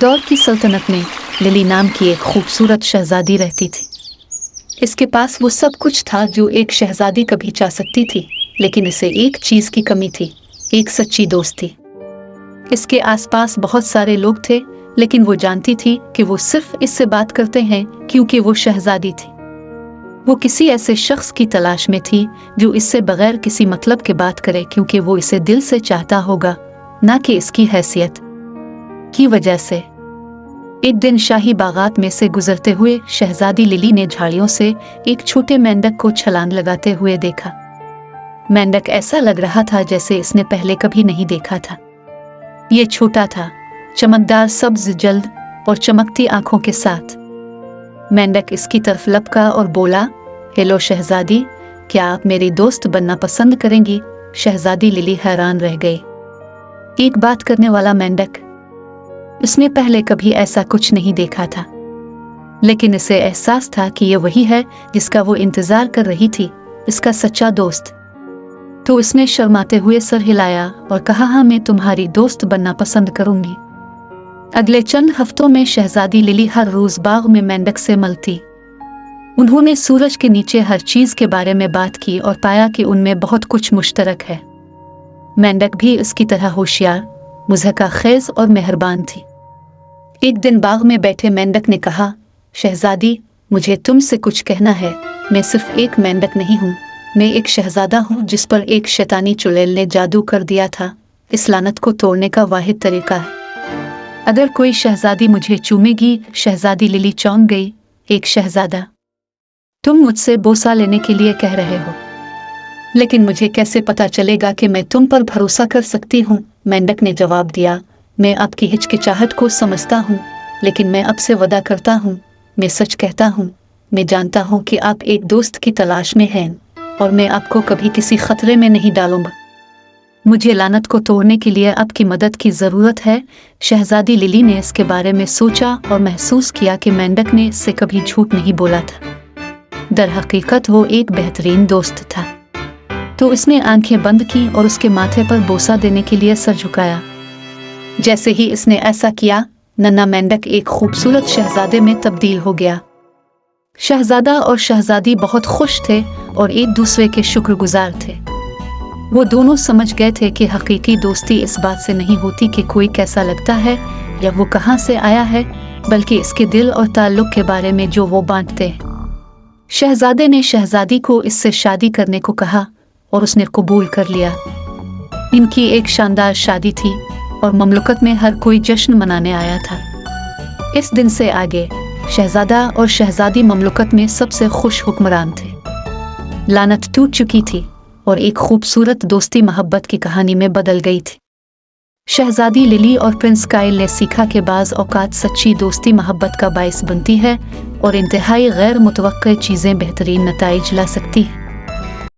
दौर की सल्तनत में लिली नाम की एक खूबसूरत शहजादी रहती थी। इसके पास वो सब कुछ था जो एक शहजादी कभी चाह सकती थी, लेकिन इसे एक चीज की कमी थी, एक सच्ची दोस्ती। इसके आसपास बहुत सारे लोग थे, लेकिन वो जानती थी कि वो सिर्फ इससे बात करते हैं क्योंकि वो शहजादी थी। वो किसी ऐसे शख्स की तलाश में थी जो इससे बगैर किसी मतलब के बात करे, क्योंकि वो इसे दिल से चाहता होगा, ना कि इसकी हैसियत की वजह से। एक दिन शाही बागात में से गुजरते हुए शहजादी लिली ने झाड़ियों से एक छोटे मेंढक को छलांग लगाते हुए देखा। मेंढक ऐसा लग रहा था जैसे इसने पहले कभी नहीं देखा था। ये छोटा था, चमकदार सब्ज जल्द और चमकती आंखों के साथ। मेंढक इसकी तरफ लपका और बोला, हेलो शहजादी, क्या आप मेरी दोस्त बनना पसंद करेंगी? शहजादी लिली हैरान रह गई। एक बात करने वाला मेंढक। उसने पहले कभी ऐसा कुछ नहीं देखा था, लेकिन इसे एहसास था कि ये वही है जिसका वो इंतजार कर रही थी, इसका सच्चा दोस्त। तो इसने शर्माते हुए सर हिलाया और कहा, हाँ, मैं तुम्हारी दोस्त बनना पसंद करूंगी। अगले चंद हफ्तों में शहजादी लिली हर रोज बाग में मेंढक से मिलती। उन्होंने सूरज के नीचे हर चीज के बारे में बात की और पाया कि उनमें बहुत कुछ मुश्तरक है। मेंढक भी इसकी तरह होशियार, मुज़हक़ाखेज़ और मेहरबान थी। एक दिन बाग में बैठे मेंढक ने कहा, शहजादी, मुझे तुमसे कुछ कहना है। मैं सिर्फ एक मेंढक नहीं हूँ, मैं एक शहजादा हूँ जिस पर एक शैतानी चुड़ैल ने जादू कर दिया था। इस लानत को तोड़ने का वाहिद तरीका है, अगर कोई शहजादी मुझे चूमेगी। शहजादी लिली चौंक गई। एक शहजादा? तुम मुझसे बोसा लेने के लिए कह रहे हो, लेकिन मुझे कैसे पता चलेगा कि मैं तुम पर भरोसा कर सकती हूँ? मेंढक ने जवाब दिया, मैं आपकी हिचकिचाहट को समझता हूँ, लेकिन मैं अब से वादा करता हूँ, मैं सच कहता हूँ। मैं जानता हूँ कि आप एक दोस्त की तलाश में हैं और मैं आपको कभी किसी खतरे में नहीं डालूंगा। मुझे लानत को तोड़ने के लिए आपकी मदद की ज़रूरत है। शहजादी लिली ने इसके बारे में सोचा और महसूस किया कि मेंढक ने इससे कभी झूठ नहीं बोला था। दर हकीकत वो एक बेहतरीन दोस्त था। तो इसने आंखें बंद की और उसके माथे पर बोसा देने के लिए सर झुकाया। जैसे ही इसने ऐसा किया, नन्हा मेंढक एक खूबसूरत शहजादे में तब्दील हो गया। शहजादा और शहजादी बहुत खुश थे और एक दूसरे के शुक्रगुजार थे। वो दोनों समझ गए थे कि हकीकी दोस्ती इस बात से नहीं होती कि कोई कैसा लगता है या वो कहाँ से आया है, बल्कि इसके दिल और ताल्लुक के बारे में जो वो बांटते हैं। शहजादे ने शहजादी को इससे शादी करने को कहा और उसने कबूल कर लिया। इनकी एक शानदार शादी थी और ममलकत में हर कोई जश्न मनाने आया था। इस दिन से आगे शहजादा और शहजादी ममलकत में सबसे खुश हुक्मरान थे। लानत टूट चुकी थी और एक खूबसूरत दोस्ती मोहब्बत की कहानी में बदल गई थी। शहजादी लिली और प्रिंस काइल ने सीखा कि बाज़ औक़ात सच्ची दोस्ती मोहब्बत का बाइस बनती है और इंतहाई गैर मुतवक्के चीज़ें बेहतरीन नताइज ला सकती हैं।